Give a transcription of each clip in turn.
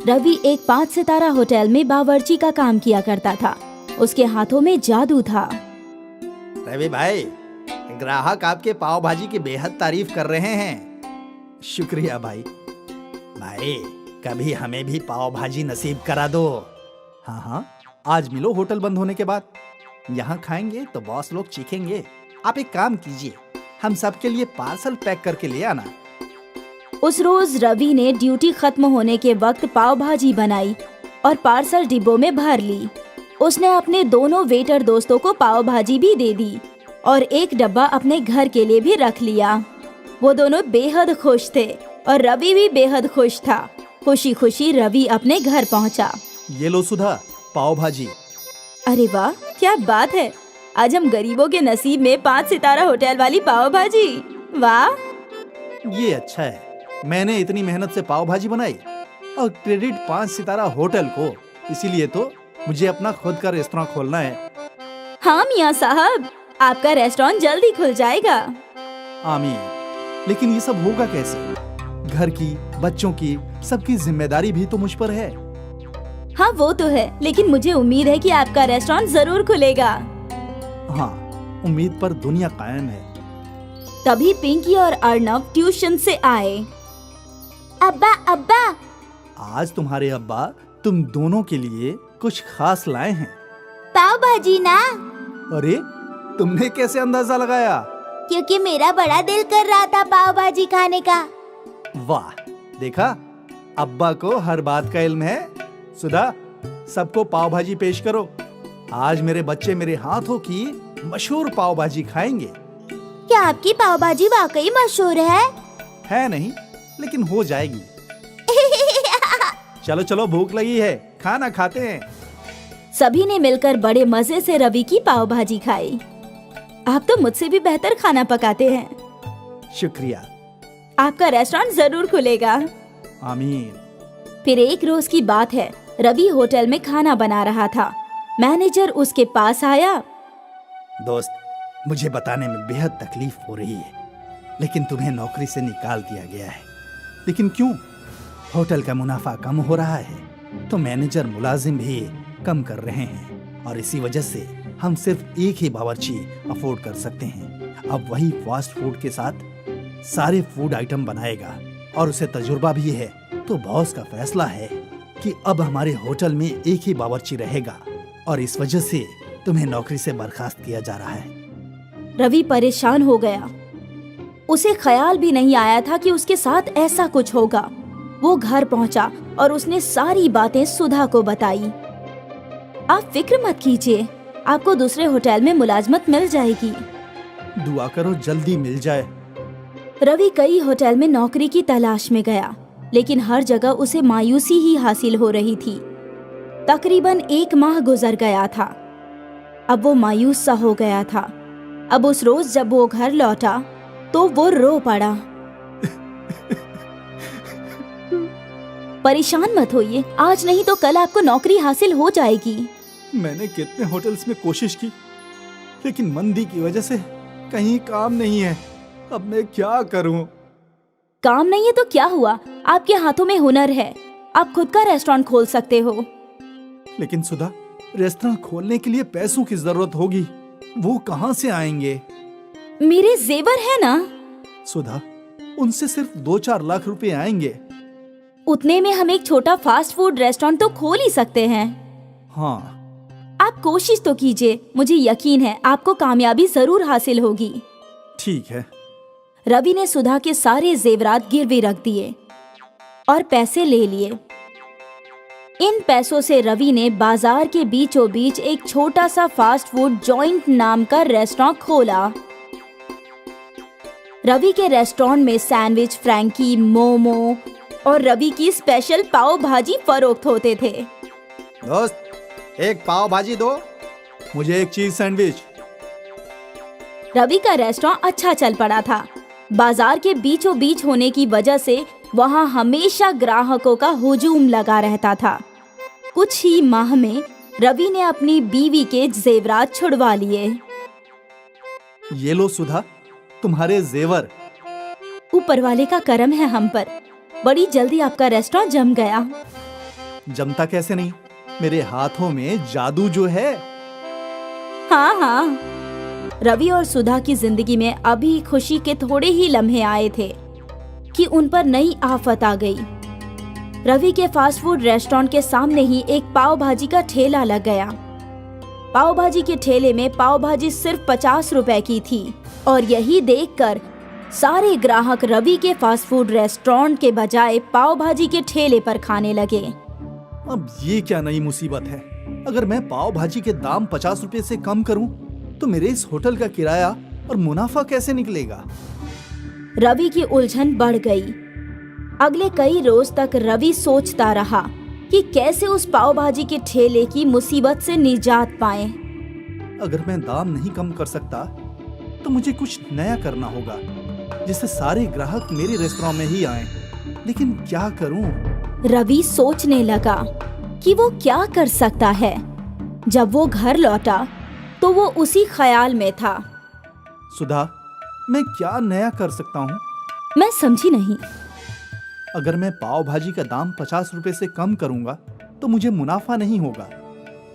रवि एक 5 सितारा होटल में बावर्ची का काम किया करता था। उसके हाथों में जादू था। रवि भाई, ग्राहक आपके पाव भाजी की बेहद तारीफ कर रहे हैं। शुक्रिया भाई। भाई, कभी हमें भी पाव भाजी नसीब करा दो। हाँ हाँ, आज मिलो होटल बंद होने के बाद। यहाँ खाएंगे तो बॉस लोग चीखेंगे। आप एक काम कीजिए, हम सबके लिए पार्सल पैक करके ले आना। उस रोज रवि ने ड्यूटी खत्म होने के वक्त पाव भाजी बनाई और पार्सल डिब्बों में भर ली। उसने अपने दोनों वेटर दोस्तों को पाव भाजी भी दे दी और एक डब्बा अपने घर के लिए भी रख लिया। वो दोनों बेहद खुश थे और रवि भी बेहद खुश था। खुशी खुशी रवि अपने घर पहुंचा। ये लो सुधा, पाव भाजी। अरे वाह, क्या बात है। आज हम गरीबों के नसीब में 5 सितारा होटल वाली पाव भाजी। वाह, ये अच्छा है। मैंने इतनी मेहनत से पाव भाजी बनाई और क्रेडिट 5 सितारा होटल को। इसीलिए तो मुझे अपना खुद का रेस्टोरेंट खोलना है। हाँ मियाँ साहब, आपका रेस्टोरेंट जल्दी खुल जाएगा। आमीन। लेकिन ये सब होगा कैसे? घर की, बच्चों की, सबकी जिम्मेदारी भी तो मुझ पर है। हाँ वो तो है, लेकिन मुझे उम्मीद है कि आपका रेस्टोरेंट जरूर खुलेगा। हाँ, उम्मीद पर दुनिया कायम है। तभी पिंकी और अर्नव ट्यूशन से आए। अब्बा अब्बा, आज तुम्हारे अब्बा तुम दोनों के लिए कुछ खास लाए हैं। पाव भाजी ना? अरे, तुमने कैसे अंदाजा लगाया? क्योंकि मेरा बड़ा दिल कर रहा था पाव भाजी खाने का। वाह, देखा, अब्बा को हर बात का इल्म है। सुधा, सबको पाव भाजी पेश करो। आज मेरे बच्चे मेरे हाथों की मशहूर पाव भाजी खाएंगे। क्या आपकी पाव भाजी वाकई मशहूर है? है नहीं, लेकिन हो जाएगी। चलो चलो, भूख लगी है, खाना खाते हैं। सभी ने मिलकर बड़े मजे से रवि की पाव भाजी खाई। आप तो मुझसे भी बेहतर खाना पकाते हैं। शुक्रिया। आपका रेस्टोरेंट जरूर खुलेगा। आमीन। फिर एक रोज की बात है, रवि होटल में खाना बना रहा था। मैनेजर उसके पास आया। दोस्त, मुझे बताने में बेहद तकलीफ हो रही है, लेकिन तुम्हें नौकरी से निकाल दिया गया है। लेकिन क्यों? होटल का मुनाफा कम हो रहा है तो मैनेजर मुलाजिम भी कम कर रहे हैं और इसी वजह से हम सिर्फ एक ही बावर्ची अफोर्ड कर सकते हैं। अब वही फास्ट फूड के साथ सारे फूड आइटम बनाएगा और उसे तजुर्बा भी है। तो बॉस का फैसला है कि अब हमारे होटल में एक ही बावर्ची रहेगा और इस वजह से तुम्हें नौकरी से बर्खास्त किया जा रहा है। रवि परेशान हो गया। उसे ख्याल भी नहीं आया था कि उसके साथ ऐसा कुछ होगा। वो घर पहुंचा और उसने सारी बातें सुधा को बताई। आप फिक्र मत कीजिए, आपको दूसरे होटल में मुलाजमत मिल जाएगी। दुआ करो जल्दी मिल जाए। रवि कई होटल में नौकरी की तलाश में गया, लेकिन हर जगह उसे मायूसी ही हासिल हो रही थी। तकरीबन 1 माह गुजर गया था। अब वो मायूस सा हो गया था। अब उस रोज जब वो घर लौटा तो वो रो पड़ा। परेशान मत होइए, आज नहीं तो कल आपको नौकरी हासिल हो जाएगी। मैंने कितने होटल्स में कोशिश की, लेकिन मंदी की वजह से कहीं काम नहीं है। अब मैं क्या करूं? काम नहीं है तो क्या हुआ, आपके हाथों में हुनर है। आप खुद का रेस्टोरेंट खोल सकते हो। लेकिन सुधा, रेस्टोरेंट खोलने के लिए पैसों की जरूरत होगी। वो कहाँ से आएंगे? मेरे जेवर है ना। सुधा, उनसे सिर्फ 2-4 लाख रुपए आएंगे। उतने में हम एक छोटा फास्ट फूड रेस्टोरेंट तो खोल ही सकते हैं। हाँ, आप कोशिश तो कीजिए, मुझे यकीन है आपको कामयाबी जरूर हासिल होगी। ठीक है। रवि ने सुधा के सारे जेवरात गिरवी रख दिए और पैसे ले लिए। इन पैसों से रवि ने बाजार के बीचों बीच एक छोटा सा फास्ट फूड जॉइंट नाम का रेस्टोरेंट खोला। रवि के रेस्टोरेंट में सैंडविच, फ्रैंकी, मोमो और रवि की स्पेशल पाव भाजी फरोख्त होते थे। दोस्त, एक पाव भाजी दो। मुझे एक चीज सैंडविच। रवि का रेस्टोरेंट अच्छा चल पड़ा था। बाजार के बीचों बीच होने की वजह से वहाँ हमेशा ग्राहकों का हुजूम लगा रहता था। कुछ ही माह में रवि ने अपनी बीवी के जेवरात छुड़वा लिए। ये लो सुधा, तुम्हारे जेवर। ऊपर वाले का करम है हम पर। बड़ी जल्दी आपका रेस्टोरेंट जम गया। जमता कैसे नहीं? मेरे हाथों में जादू जो है। हाँ हाँ, रवि और सुधा की जिंदगी में अभी खुशी के थोड़े ही लम्हे आए थे कि उन पर नई आफत आ गई। रवि के फास्ट फूड रेस्टोरेंट के सामने ही एक पाव भाजी का ठेला लग गया। पाव भाजी के ठेले में पाव भाजी सिर्फ 50 रुपए की थी और यही देखकर सारे ग्राहक रवि के फास्ट फूड रेस्टोरेंट के बजाय पाव भाजी के ठेले पर खाने लगे। अब ये क्या नई मुसीबत है? अगर मैं पाव भाजी के दाम 50 रुपए से कम करूं, तो मेरे इस होटल का किराया और मुनाफा कैसे निकलेगा? रवि की उलझन बढ़ गई। अगले कई रोज तक रवि सोचता रहा कि कैसे उस पाव भाजी के ठेले की मुसीबत से निजात पाए। अगर मैं दाम नहीं कम कर सकता, तो मुझे कुछ नया करना होगा जिससे सारे ग्राहक मेरे रेस्तरां में ही आएं। लेकिन क्या करूं? रवि सोचने लगा कि वो क्या कर सकता है। जब वो घर लौटा तो वो उसी ख्याल में था। सुधा, मैं क्या नया कर सकता हूँ? मैं समझी नहीं। अगर मैं पाव भाजी का दाम 50 रुपए से कम करूंगा, तो मुझे मुनाफा नहीं होगा।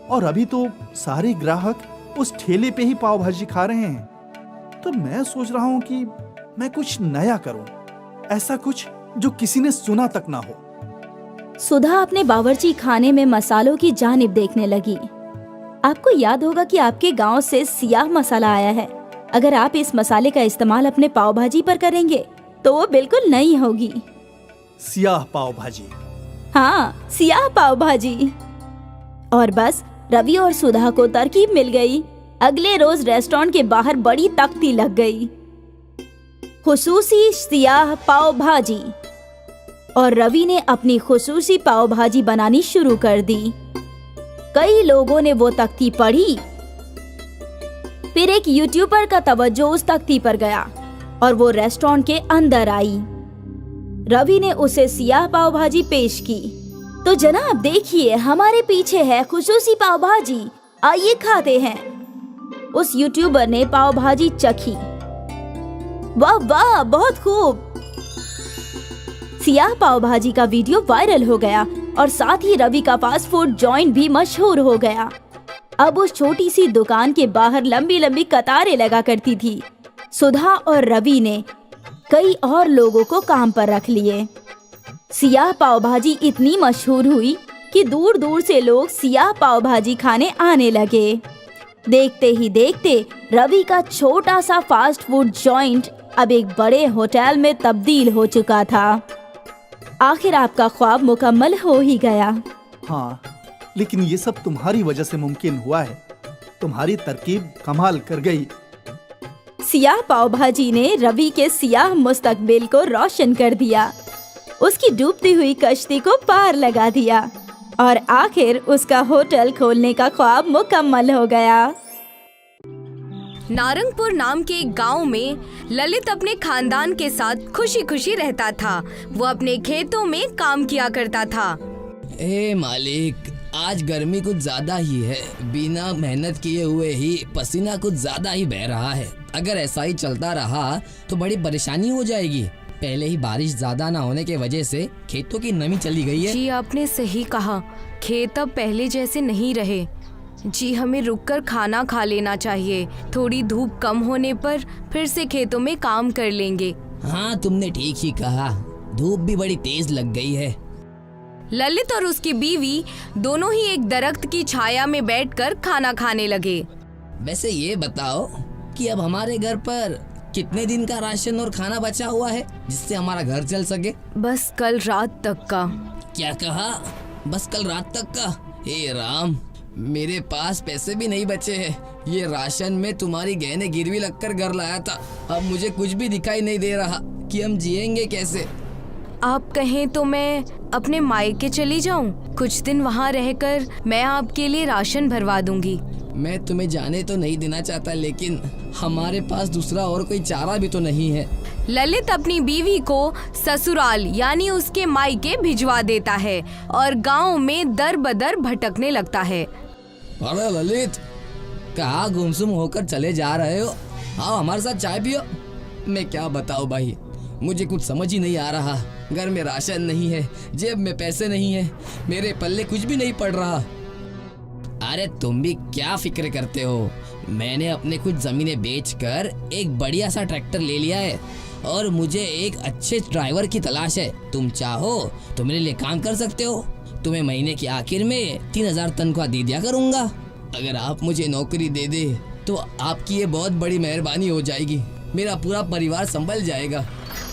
और अभी तो सारे ग्राहक उस ठेले पे ही पाव भाजी खा रहे हैं। तो मैं सोच रहा हूँ कि मैं कुछ नया करूं, ऐसा कुछ जो किसी ने सुना तक ना हो। सुधा अपने बावर्ची खाने में मसालों की जानिब देखने लगी। आपको याद होगा कि आपके गांव से सियाह मसाला आया है। अगर आप इस मसाले का इस्तेमाल अपने पाव भाजी पर करेंगे तो वो बिल्कुल नई होगी। सियाह पाव भाजी? हाँ, सियाह पाव भाजी। और बस रवि और सुधा को तरकीब मिल गई। अगले रोज रेस्टोरेंट के बाहर बड़ी तख्ती लग गई, खुसूसी सियाह पाव भाजी। और रवि ने अपनी खुसूसी पाव भाजी बनानी शुरू कर दी। कई लोगों ने वो तख्ती पढ़ी। फिर एक यूट्यूबर का तवज्जो उस तख्ती पर गया और वो रेस्टोरेंट के अंदर आई। रवि ने उसे सियाह पाव भाजी पेश की। तो जनाब देखिए, हमारे पीछे है खुसूसी पाव भाजी, आइए खाते हैं। उस यूट्यूबर ने पाव भाजी चखी। वाह वाह, बहुत खूब। सियाह पाव भाजी का वीडियो वायरल हो गया और साथ ही रवि का फास्ट फूड जॉइंट भी मशहूर हो गया। अब उस छोटी सी दुकान के बाहर लंबी लंबी कतारें लगा करती थी। सुधा और रवि ने कई और लोगों को काम पर रख लिए। सियाह पाव भाजी इतनी मशहूर हुई कि दूर दूर से लोग सियाह पाव भाजी खाने आने लगे। देखते ही देखते रवि का छोटा सा फास्ट फूड जॉइंट अब एक बड़े होटल में तब्दील हो चुका था। आखिर आपका ख्वाब मुकम्मल हो ही गया। हाँ, लेकिन ये सब तुम्हारी वजह से मुमकिन हुआ है। तुम्हारी तरकीब कमाल कर गई। सियाह पाव भाजी ने रवि के सियाह मुस्तकबिल को रोशन कर दिया, उसकी डूबती हुई कश्ती को पार लगा दिया और आखिर उसका होटल खोलने का ख्वाब मुकम्मल हो गया। नारंगपुर नाम के एक गांव में ललित अपने खानदान के साथ खुशी खुशी रहता था। वो अपने खेतों में काम किया करता था। ए मालिक, आज गर्मी कुछ ज्यादा ही है। बिना मेहनत किए हुए ही पसीना कुछ ज्यादा ही बह रहा है। अगर ऐसा ही चलता रहा तो बड़ी परेशानी हो जाएगी। पहले ही बारिश ज्यादा ना होने के वजह से खेतों की नमी चली गई है। जी आपने सही कहा, खेत अब पहले जैसे नहीं रहे। जी हमें रुककर खाना खा लेना चाहिए। थोड़ी धूप कम होने पर फिर से खेतों में काम कर लेंगे। हाँ, तुमने ठीक ही कहा, धूप भी बड़ी तेज लग गई है। ललित और उसकी बीवी दोनों ही एक दरख्त की छाया में बैठकर खाना खाने लगे। वैसे ये बताओ कि अब हमारे घर पर कितने दिन का राशन और खाना बचा हुआ है जिससे हमारा घर चल सके? बस कल रात तक का। क्या कहा? बस कल रात तक का? हे राम, मेरे पास पैसे भी नहीं बचे हैं। ये राशन में तुम्हारी गहने गिरवी लगकर घर लाया था। अब मुझे कुछ भी दिखाई नहीं दे रहा कि हम जिएंगे कैसे। आप कहें तो मैं अपने मायके चली जाऊं। कुछ दिन वहां रहकर मैं आपके लिए राशन भरवा दूंगी। मैं तुम्हें जाने तो नहीं देना चाहता, लेकिन हमारे पास दूसरा और कोई चारा भी तो नहीं है। ललित अपनी बीवी को ससुराल यानी उसके मायके भिजवा देता है और गांव में दर बदर भटकने लगता है। अरे ललित, कहाँ गुमसुम होकर चले जा रहे हो? आओ हमारे साथ चाय पियो। मैं क्या बताऊं भाई, मुझे कुछ समझ ही नहीं आ रहा। घर में राशन नहीं है, जेब में पैसे नहीं है, मेरे पल्ले कुछ भी नहीं पड़ रहा। अरे तुम भी क्या फिक्र करते हो, मैंने अपने कुछ जमीनें बेचकर एक बढ़िया सा ट्रैक्टर ले लिया है और मुझे एक अच्छे ड्राइवर की तलाश है। तुम चाहो तो मेरे लिए काम कर सकते हो। तुम्हें महीने के आखिर में 3000 तनख्वाह दे दिया करूँगा। अगर आप मुझे नौकरी दे दे तो आपकी ये बहुत बड़ी मेहरबानी हो जाएगी, मेरा पूरा परिवार संभल जाएगा।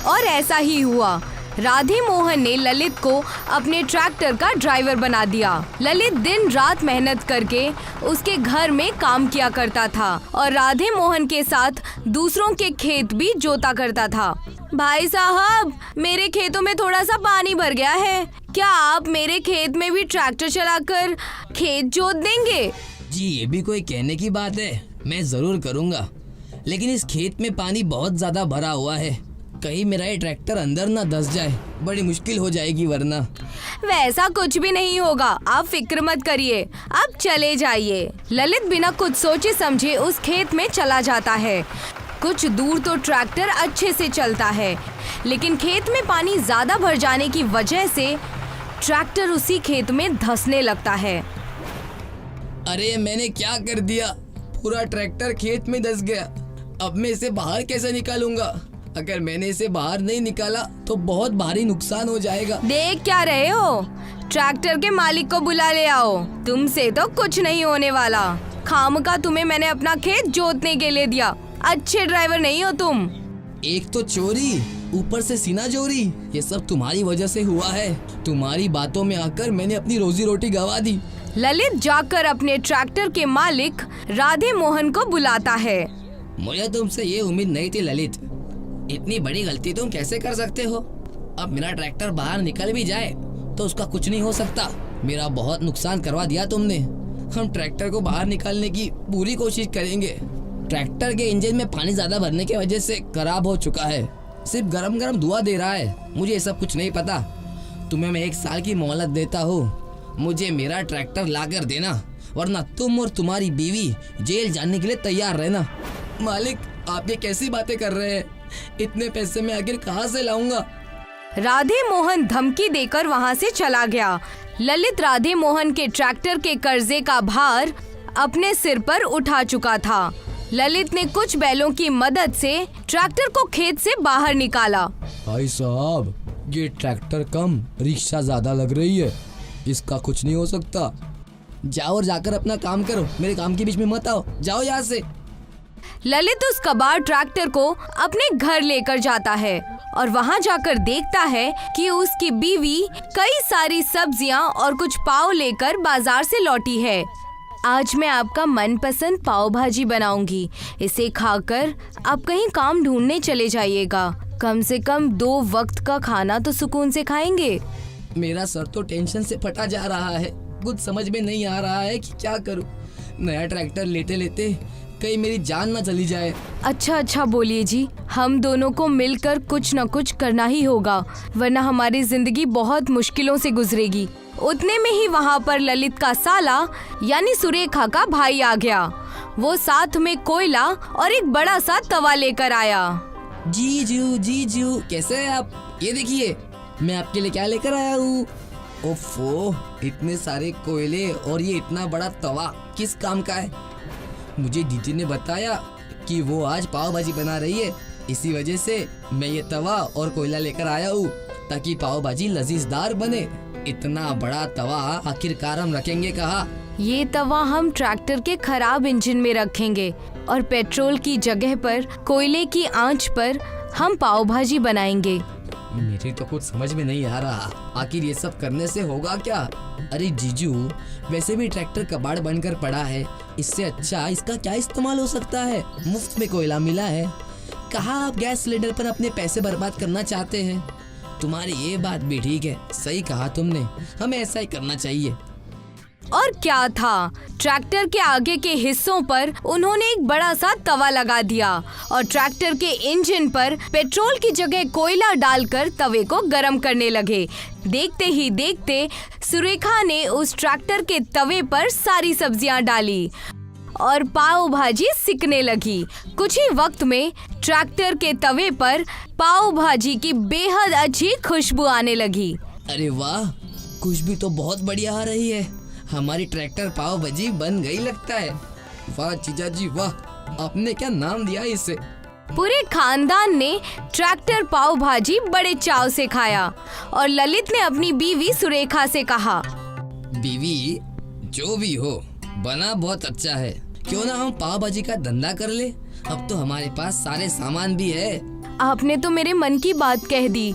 और ऐसा ही हुआ। राधे मोहन ने ललित को अपने ट्रैक्टर का ड्राइवर बना दिया। ललित दिन रात मेहनत करके उसके घर में काम किया करता था और राधे मोहन के साथ दूसरों के खेत भी जोता करता था। भाई साहब, मेरे खेतों में थोड़ा सा पानी भर गया है, क्या आप मेरे खेत में भी ट्रैक्टर चलाकर खेत जोत देंगे? जी, ये भी कोई कहने की बात है, मैं जरूर करूँगा, लेकिन इस खेत में पानी बहुत ज्यादा भरा हुआ है, कहीं मेरा ये ट्रैक्टर अंदर ना धंस जाए, बड़ी मुश्किल हो जाएगी वरना। वैसा कुछ भी नहीं होगा, आप फिक्र मत करिए, आप चले जाइए। ललित बिना कुछ सोचे समझे उस खेत में चला जाता है। कुछ दूर तो ट्रैक्टर अच्छे से चलता है, लेकिन खेत में पानी ज्यादा भर जाने की वजह से ट्रैक्टर उसी खेत में धंसने लगता है। अरे मैंने क्या कर दिया, पूरा ट्रैक्टर खेत में धंस गया। अब मैं इसे बाहर कैसे निकालूंगा? अगर मैंने इसे बाहर नहीं निकाला तो बहुत भारी नुकसान हो जाएगा। देख क्या रहे हो, ट्रैक्टर के मालिक को बुला ले आओ, तुमसे तो कुछ नहीं होने वाला। खामखा तुम्हें मैंने अपना खेत जोतने के लिए दिया, अच्छे ड्राइवर नहीं हो तुम। एक तो चोरी, ऊपर से सीना चोरी, ये सब तुम्हारी वजह से हुआ है। तुम्हारी बातों में आकर मैंने अपनी रोजी रोटी गंवा दी। ललित जाकर अपने ट्रैक्टर के मालिक राधे मोहन को बुलाता है। मुझे तुमसे ये उम्मीद नहीं थी ललित, इतनी बड़ी गलती तुम कैसे कर सकते हो? अब मेरा ट्रैक्टर बाहर निकल भी जाए तो उसका कुछ नहीं हो सकता, मेरा बहुत नुकसान करवा दिया तुमने। हम ट्रैक्टर को बाहर निकालने की पूरी कोशिश करेंगे। ट्रैक्टर के इंजन में पानी ज्यादा भरने की वजह से खराब हो चुका है, सिर्फ गरम गरम धुआं दे रहा है। मुझे ये सब कुछ नहीं पता, तुम्हें मैं 1 साल की मोहलत देता हूँ, मुझे मेरा ट्रैक्टर ला कर देना, वरना तुम और तुम्हारी बीवी जेल जाने के लिए तैयार रहना। मालिक, आप ये कैसी बातें कर रहे हैं? इतने पैसे मैं आखिर कहाँ से लाऊंगा? राधे मोहन धमकी देकर वहाँ से चला गया। ललित राधे मोहन के ट्रैक्टर के कर्जे का भार अपने सिर पर उठा चुका था। ललित ने कुछ बैलों की मदद से ट्रैक्टर को खेत से बाहर निकाला। भाई साहब, ये ट्रैक्टर कम, रिक्शा ज्यादा लग रही है, इसका कुछ नहीं हो सकता। जाओ और जाकर अपना काम करो, मेरे काम के बीच में मत आओ, जाओ यहाँ से। ललित उस कबाड़ ट्रैक्टर को अपने घर लेकर जाता है और वहाँ जाकर देखता है कि उसकी बीवी कई सारी सब्जियाँ और कुछ पाव लेकर बाजार से लौटी है। आज मैं आपका मनपसंद पाव भाजी बनाऊंगी, इसे खाकर आप कहीं काम ढूंढने चले जाइएगा, कम से कम 2 वक्त का खाना तो सुकून से खाएंगे। मेरा सर तो टेंशन से फटा जा रहा है, कुछ समझ में नहीं आ रहा है कि क्या करूं। नया ट्रैक्टर लेते लेते कहीं मेरी जान ना चली जाए। अच्छा बोलिए जी, हम दोनों को मिलकर कुछ न कुछ करना ही होगा, वरना हमारी जिंदगी बहुत मुश्किलों से गुजरेगी। उतने में ही वहाँ पर ललित का साला यानी सुरेखा का भाई आ गया। वो साथ में कोयला और एक बड़ा सा तवा लेकर आया। जीजू कैसे हैं आप? ये देखिए मैं आपके लिए क्या लेकर आया हूँ। ओफो, इतने सारे कोयले और ये इतना बड़ा तवा किस काम का है? मुझे दीदी ने बताया कि वो आज पाव भाजी बना रही है, इसी वजह से मैं ये तवा और कोयला लेकर आया हूँ ताकि पाव भाजी लजीजदार बने। इतना बड़ा तवा आखिरकार हम रखेंगे कहाँ? ये तवा हम ट्रैक्टर के खराब इंजन में रखेंगे और पेट्रोल की जगह पर कोयले की आंच पर हम पाव भाजी बनाएंगे। मेरी तो कुछ समझ में नहीं आ रहा, आखिर ये सब करने से होगा क्या? अरे जीजू, वैसे भी ट्रैक्टर कबाड़ बनकर पड़ा है, इससे अच्छा इसका क्या इस्तेमाल हो सकता है? मुफ्त में कोयला मिला है, कहाँ आप गैस सिलेंडर पर अपने पैसे बर्बाद करना चाहते हैं? तुम्हारी ये बात भी ठीक है, सही कहा तुमने, हमें ऐसा ही करना चाहिए। और क्या था, ट्रैक्टर के आगे के हिस्सों पर उन्होंने एक बड़ा सा तवा लगा दिया और ट्रैक्टर के इंजन पर पेट्रोल की जगह कोयला डालकर तवे को गरम करने लगे। देखते ही देखते सुरेखा ने उस ट्रैक्टर के तवे पर सारी सब्जियां डाली और पाव भाजी सिकने लगी। कुछ ही वक्त में ट्रैक्टर के तवे पर पाव भाजी की बेहद अच्छी खुशबू आने लगी। अरे वाह, खुशबू तो बहुत बढ़िया आ रही है। हमारी ट्रैक्टर पाव भाजी बन गई लगता है। वाह जीजा जी वाह, आपने क्या नाम दिया इसे। पूरे खानदान ने ट्रैक्टर पाव भाजी बड़े चाव से खाया और ललित ने अपनी बीवी सुरेखा से कहा, बीवी जो भी हो, बना बहुत अच्छा है। क्यों ना हम पाव भाजी का धंधा कर ले। अब तो हमारे पास सारे सामान भी है। आपने तो मेरे मन की बात कह दी।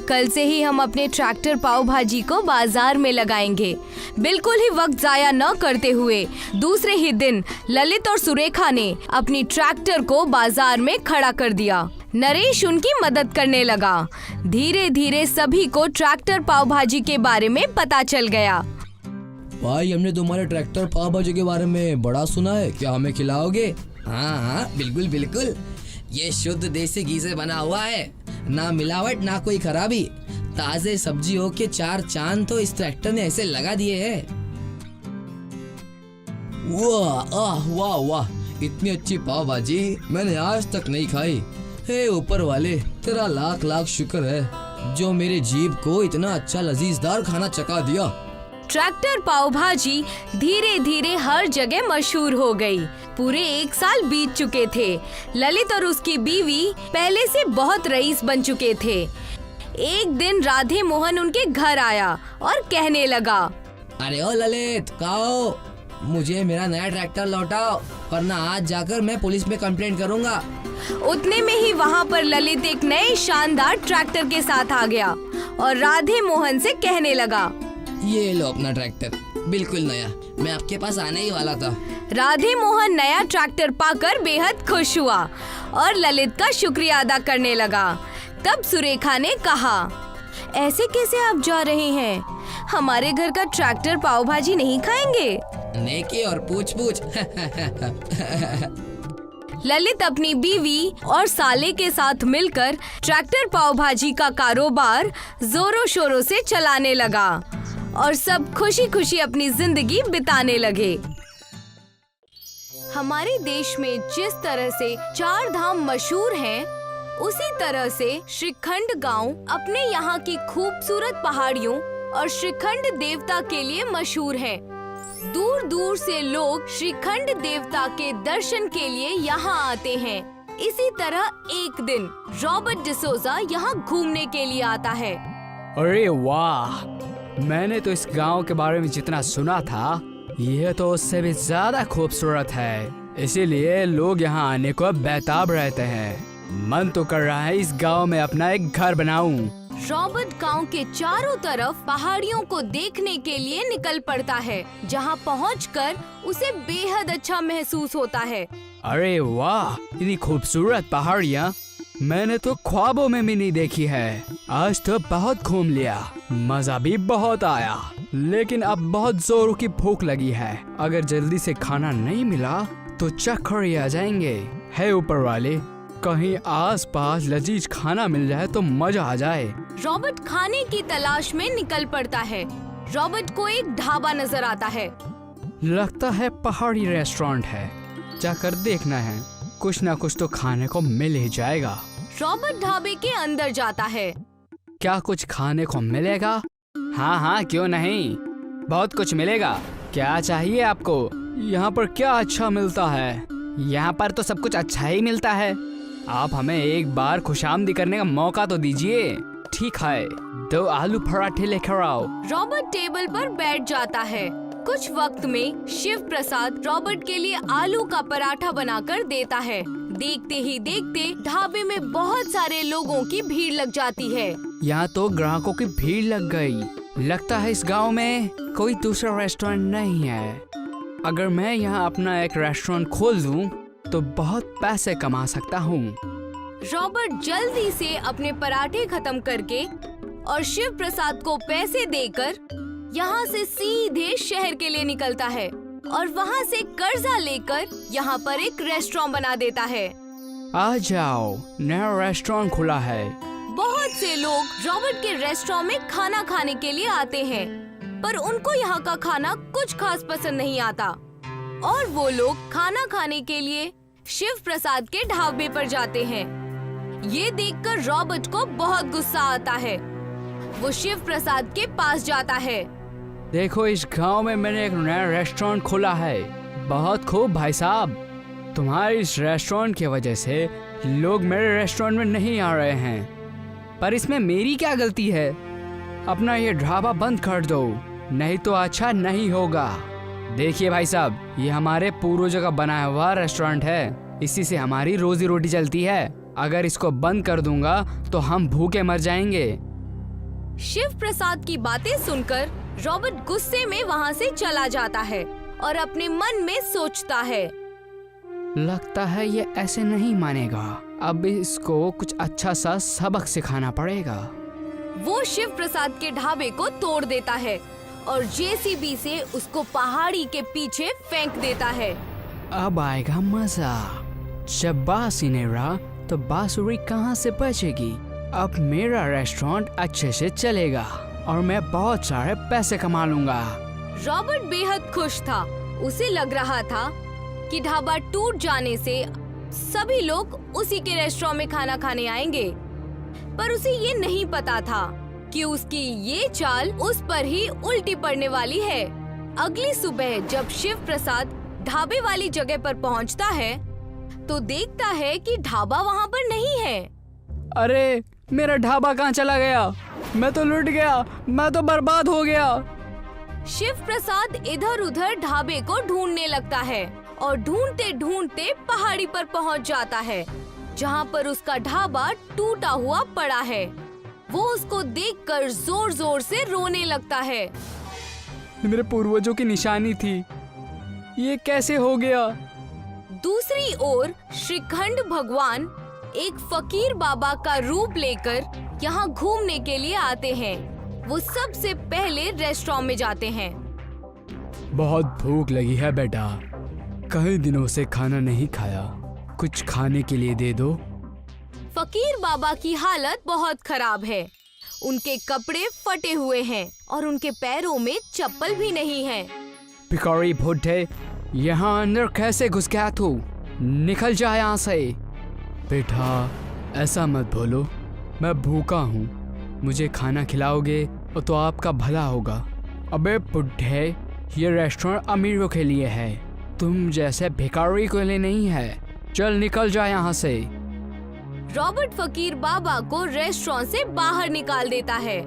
कल से ही हम अपने ट्रैक्टर पाव भाजी को बाजार में लगाएंगे। बिल्कुल ही वक्त जाया न करते हुए दूसरे ही दिन ललित और सुरेखा ने अपनी ट्रैक्टर को बाजार में खड़ा कर दिया। नरेश उनकी मदद करने लगा। धीरे धीरे सभी को ट्रैक्टर पाव भाजी के बारे में पता चल गया। भाई, हमने तुम्हारे ट्रैक्टर पाव भाजी के बारे में बड़ा सुना है, क्या हमें खिलाओगे? हाँ हाँ बिल्कुल बिल्कुल, ये शुद्ध देसी घी से बना हुआ है, ना मिलावट ना कोई खराबी। ताजे सब्जियों के 4 चांद तो इस ट्रैक्टर ने ऐसे लगा दिए हैं। वाह वाह वाह, इतनी अच्छी पाव भाजी मैंने आज तक नहीं खाई। हे ऊपर वाले, तेरा लाख लाख शुक्र है जो मेरे जीभ को इतना अच्छा लजीजदार खाना चखा दिया। ट्रैक्टर पाव भाजी धीरे धीरे हर जगह मशहूर हो गई। पूरे 1 साल बीत चुके थे। ललित और उसकी बीवी पहले से बहुत रईस बन चुके थे। एक दिन राधे मोहन उनके घर आया और कहने लगा, अरे ओ ललित, काओ, मुझे मेरा नया ट्रैक्टर लौटाओ, वरना आज जाकर मैं पुलिस में कंप्लेंट करूंगा। उतने में ही वहाँ पर ललित एक नए शानदार ट्रैक्टर के साथ आ गया और राधे मोहन से कहने लगा, ये लो अपना ट्रैक्टर, बिल्कुल नया, मैं आपके पास आने ही वाला था। राधे मोहन नया ट्रैक्टर पाकर बेहद खुश हुआ और ललित का शुक्रिया अदा करने लगा। तब सुरेखा ने कहा, ऐसे कैसे आप जा रहे हैं? हमारे घर का ट्रैक्टर पाव भाजी नहीं खाएंगे? नेकी और पूछ पूछ। ललित अपनी बीवी और साले के साथ मिलकर ट्रैक्टर पाव भाजी का कारोबार जोरों शोरों से चलाने लगा और सब खुशी खुशी अपनी जिंदगी बिताने लगे। हमारे देश में जिस तरह से 4 धाम मशहूर हैं, उसी तरह से श्रीखंड गांव अपने यहाँ की खूबसूरत पहाड़ियों और श्रीखंड देवता के लिए मशहूर है। दूर दूर से लोग श्रीखंड देवता के दर्शन के लिए यहाँ आते हैं। इसी तरह एक दिन रॉबर्ट डिसोजा यहाँ घूमने के लिए आता है। अरे वाह, मैंने तो इस गांव के बारे में जितना सुना था, यह तो उससे भी ज्यादा खूबसूरत है। इसीलिए लोग यहाँ आने को बेताब रहते हैं। मन तो कर रहा है इस गांव में अपना एक घर बनाऊं। रॉबर्ट गांव के चारों तरफ पहाड़ियों को देखने के लिए निकल पड़ता है, जहां पहुंचकर उसे बेहद अच्छा महसूस होता है। अरे वाह, इतनी खूबसूरत पहाड़ियाँ मैंने तो ख्वाबों में भी नहीं देखी है। आज तो बहुत घूम लिया, मजा भी बहुत आया, लेकिन अब बहुत जोरों की भूख लगी है। अगर जल्दी से खाना नहीं मिला तो चक्कर आ जाएंगे। है ऊपर वाले, कहीं आसपास लजीज खाना मिल जाए तो मजा आ जाए। रॉबर्ट खाने की तलाश में निकल पड़ता है। रॉबर्ट को एक ढाबा नजर आता है। लगता है पहाड़ी रेस्टोरेंट है, जाकर देखना है, कुछ ना कुछ तो खाने को मिल ही जाएगा। रॉबर्ट ढाबे के अंदर जाता है। क्या कुछ खाने को मिलेगा? हाँ हाँ, क्यों नहीं, बहुत कुछ मिलेगा। क्या चाहिए आपको? यहाँ पर क्या अच्छा मिलता है? यहाँ पर तो सब कुछ अच्छा ही मिलता है। आप हमें एक बार खुशामदी करने का मौका तो दीजिए। ठीक है, 2 आलू पराठे लेकर आओ। रॉबर्ट टेबल पर बैठ जाता है। कुछ वक्त में शिव प्रसाद रॉबर्ट के लिए आलू का पराठा बनाकर देता है। देखते ही देखते ढाबे में बहुत सारे लोगों की भीड़ लग जाती है। यहाँ तो ग्राहकों की भीड़ लग गई। लगता है इस गांव में कोई दूसरा रेस्टोरेंट नहीं है। अगर मैं यहाँ अपना एक रेस्टोरेंट खोल दूँ तो बहुत पैसे कमा सकता हूँ। रॉबर्ट जल्दी से अपने पराठे खत्म करके और शिव प्रसाद को पैसे देकर यहाँ से सीधे शहर के लिए निकलता है और वहाँ से कर्जा लेकर यहाँ पर एक रेस्टोरेंट बना देता है। आ जाओ, नया रेस्टोरेंट खुला है। बहुत से लोग रॉबर्ट के रेस्टोरेंट में खाना खाने के लिए आते हैं, पर उनको यहाँ का खाना कुछ खास पसंद नहीं आता और वो लोग खाना खाने के लिए शिव प्रसाद के ढाबे पर जाते हैं। ये देखकर रॉबर्ट को बहुत गुस्सा आता है। वो शिव प्रसाद के पास जाता है। देखो, इस गांव में मैंने एक नया रेस्टोरेंट खोला है। बहुत खूब भाई साहब, तुम्हारे इस रेस्टोरेंट की वजह से लोग मेरे रेस्टोरेंट में नहीं आ रहे हैं, पर इसमें मेरी क्या गलती है? अपना ये ढाबा बंद कर दो, नहीं तो अच्छा नहीं होगा। देखिए भाई साहब, ये हमारे पूर्वजों का बनाया हुआ रेस्टोरेंट है, इसी से हमारी रोजी रोटी चलती है। अगर इसको बंद कर दूंगा तो हम भूखे मर जाएंगे। शिव प्रसाद की बातें सुनकर रॉबर्ट गुस्से में वहाँ से चला जाता है और अपने मन में सोचता है, लगता है ये ऐसे नहीं मानेगा। अब इसको कुछ अच्छा सा सबक सिखाना पड़ेगा। वो शिव प्रसाद के ढाबे को तोड़ देता है और जेसीबी से उसको पहाड़ी के पीछे फेंक देता है। अब आएगा मजा। जब बांसुरी नहीं रहा तो बांसुरी कहाँ से बचेगी। अब मेरा रेस्टोरेंट अच्छे से चलेगा और मैं बहुत सारे पैसे कमा लूंगा। रॉबर्ट बेहद खुश था। उसे लग रहा था कि ढाबा टूट जाने से सभी लोग उसी के रेस्टोरेंट में खाना खाने आएंगे, पर उसे ये नहीं पता था कि उसकी ये चाल उस पर ही उल्टी पड़ने वाली है। अगली सुबह जब शिव प्रसाद ढाबे वाली जगह पर पहुंचता है तो देखता है कि ढाबा वहाँ पर नहीं है। अरे, मेरा ढाबा कहाँ चला गया? मैं तो लुट गया, मैं तो बर्बाद हो गया। शिव प्रसाद इधर उधर ढाबे को ढूंढने लगता है और ढूंढते ढूंढते पहाड़ी पर पहुंच जाता है, जहां पर उसका ढाबा टूटा हुआ पड़ा है। वो उसको देखकर जोर जोर से रोने लगता है। मेरे पूर्वजों की निशानी थी, ये कैसे हो गया? दूसरी ओर श्रीखंड भगवान एक फकीर बाबा का रूप लेकर यहाँ घूमने के लिए आते हैं। वो सबसे पहले रेस्टोरेंट में जाते हैं। बहुत भूख लगी है बेटा, कई दिनों से खाना नहीं खाया, कुछ खाने के लिए दे दो। फकीर बाबा की हालत बहुत खराब है। उनके कपड़े फटे हुए हैं और उनके पैरों में चप्पल भी नहीं है। भिखारी बुड्ढे, यहाँ अंदर कैसे घुस गया तू? निकल जा यहाँ से। बेटा, ऐसा मत बोलो, मैं भूखा हूँ, मुझे खाना खिलाओगे तो आपका भला होगा। अबे बुड्ढे, ये रेस्टोरेंट अमीरों के लिए है, तुम जैसे भिखारी के लिए नहीं है। चल निकल जा यहाँ से। रॉबर्ट फकीर बाबा को रेस्टोरेंट से बाहर निकाल देता है।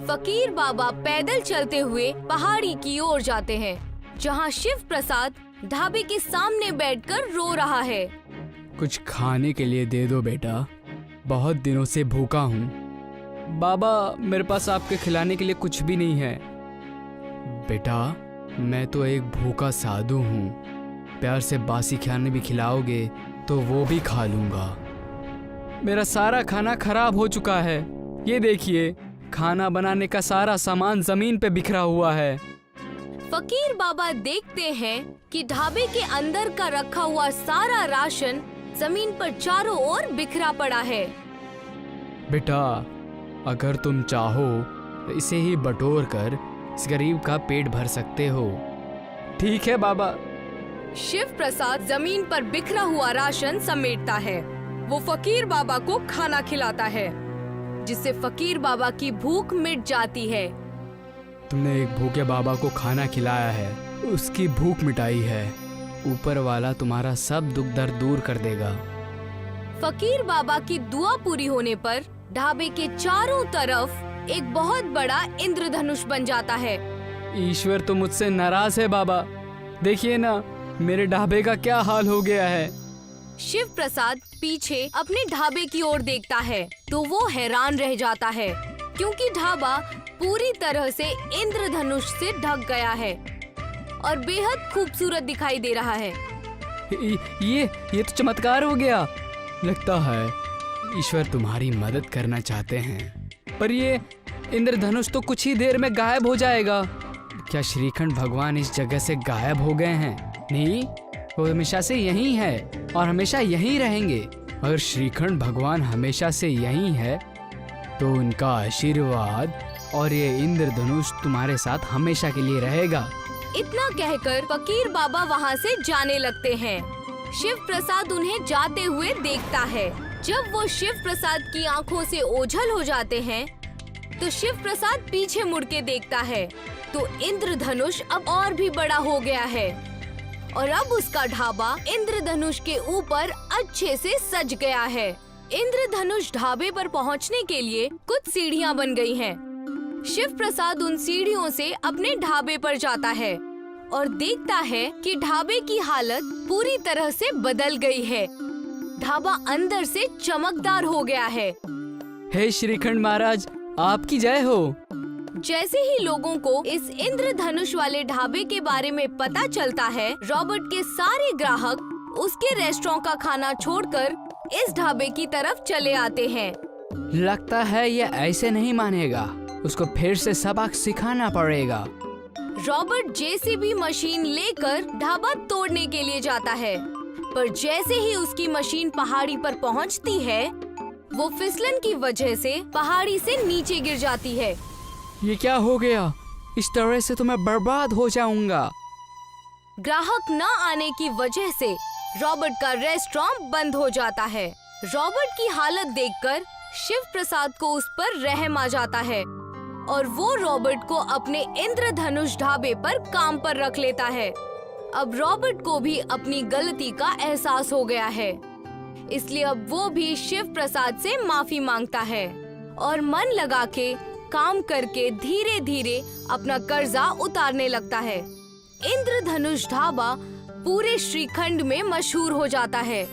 फकीर बाबा पैदल चलते हुए पहाड़ी की ओर जाते हैं, जहाँ शिव प्रसाद ढाबे के सामने बैठकर रो रहा है। कुछ खाने के लिए दे दो बेटा, बहुत दिनों से भूखा हूँ। बाबा, मेरे पास आपके खिलाने के लिए कुछ भी नहीं है। बेटा, मैं तो एक भूखा साधु हूँ, प्यार से बासी खाने भी खिलाओगे तो वो भी खा लूँगा। मेरा सारा खाना खराब हो चुका है, ये देखिए, खाना बनाने का सारा सामान जमीन पे बिखरा हुआ है। फकीर बाबा देखते हैं कि ढाबे के अंदर का रखा हुआ सारा राशन जमीन पर चारों ओर बिखरा पड़ा है। बेटा, अगर तुम चाहो तो इसे ही बटोर कर इस गरीब का पेट भर सकते हो। ठीक है बाबा। शिव प्रसाद जमीन पर बिखरा हुआ राशन समेटता है। वो फकीर बाबा को खाना खिलाता है, जिससे फकीर बाबा की भूख मिट जाती है। तुमने एक भूखे बाबा को खाना खिलाया है, उसकी भूख मिटाई है। ऊपर वाला तुम्हारा सब दुख दर्द दूर कर देगा। फकीर बाबा की दुआ पूरी होने पर ढाबे के चारों तरफ एक बहुत बड़ा इंद्रधनुष बन जाता है। ईश्वर तो मुझसे नाराज है बाबा, देखिए ना मेरे ढाबे का क्या हाल हो गया है। शिव प्रसाद पीछे अपने ढाबे की ओर देखता है तो वो हैरान रह जाता है, क्योंकि ढाबा पूरी तरह से इंद्रधनुष से ढक गया है और बेहद खूबसूरत दिखाई दे रहा है। ये तो चमत्कार हो गया। लगता है ईश्वर तुम्हारी मदद करना चाहते हैं, पर ये इंद्रधनुष तो कुछ ही देर में गायब हो जाएगा। क्या श्रीखंड भगवान इस जगह से गायब हो गए हैं? नहीं, वो हमेशा से यहीं है और हमेशा यहीं रहेंगे। अगर श्रीखंड भगवान हमेशा से यहीं है तो उनका आशीर्वाद और ये इंद्रधनुष तुम्हारे साथ हमेशा के लिए रहेगा। इतना कहकर फकीर बाबा वहाँ से जाने लगते हैं। शिव प्रसाद उन्हें जाते हुए देखता है। जब वो शिव प्रसाद की आंखों से ओझल हो जाते हैं तो शिव प्रसाद पीछे मुड़ के देखता है तो इंद्रधनुष अब और भी बड़ा हो गया है और अब उसका ढाबा इंद्रधनुष के ऊपर अच्छे से सज गया है। इंद्रधनुष ढाबे पर पहुंचने के लिए कुछ सीढ़ियां बन गई हैं। शिव प्रसाद उन सीढ़ियों से अपने ढाबे पर जाता है और देखता है कि ढाबे की हालत पूरी तरह से बदल गई है। ढाबा अंदर से चमकदार हो गया है। हे श्रीखंड महाराज, आपकी जय हो। जैसे ही लोगों को इस इंद्रधनुष वाले ढाबे के बारे में पता चलता है, रॉबर्ट के सारे ग्राहक उसके रेस्टोरेंट का खाना छोड़कर इस ढाबे की तरफ चले आते हैं। लगता है ये ऐसे नहीं मानेगा, उसको फिर से सबक सिखाना पड़ेगा। रॉबर्ट जेसीबी मशीन लेकर ढाबा तोड़ने के लिए जाता है, पर जैसे ही उसकी मशीन पहाड़ी पर पहुंचती है, वो फिसलन की वजह से पहाड़ी से नीचे गिर जाती है। ये क्या हो गया? इस तरह से तो मैं बर्बाद हो जाऊंगा। ग्राहक न आने की वजह से रॉबर्ट का रेस्टोरेंट बंद हो जाता है। रॉबर्ट की हालत देखकर शिव प्रसाद को उस पर रहम आ जाता है और वो रॉबर्ट को अपने इंद्रधनुष ढाबे पर काम पर रख लेता है। अब रॉबर्ट को भी अपनी गलती का एहसास हो गया है, इसलिए अब वो भी शिव प्रसाद से माफी मांगता है और मन लगा के काम करके धीरे धीरे अपना कर्जा उतारने लगता है। इंद्रधनुष ढाबा पूरे श्रीखंड में मशहूर हो जाता है।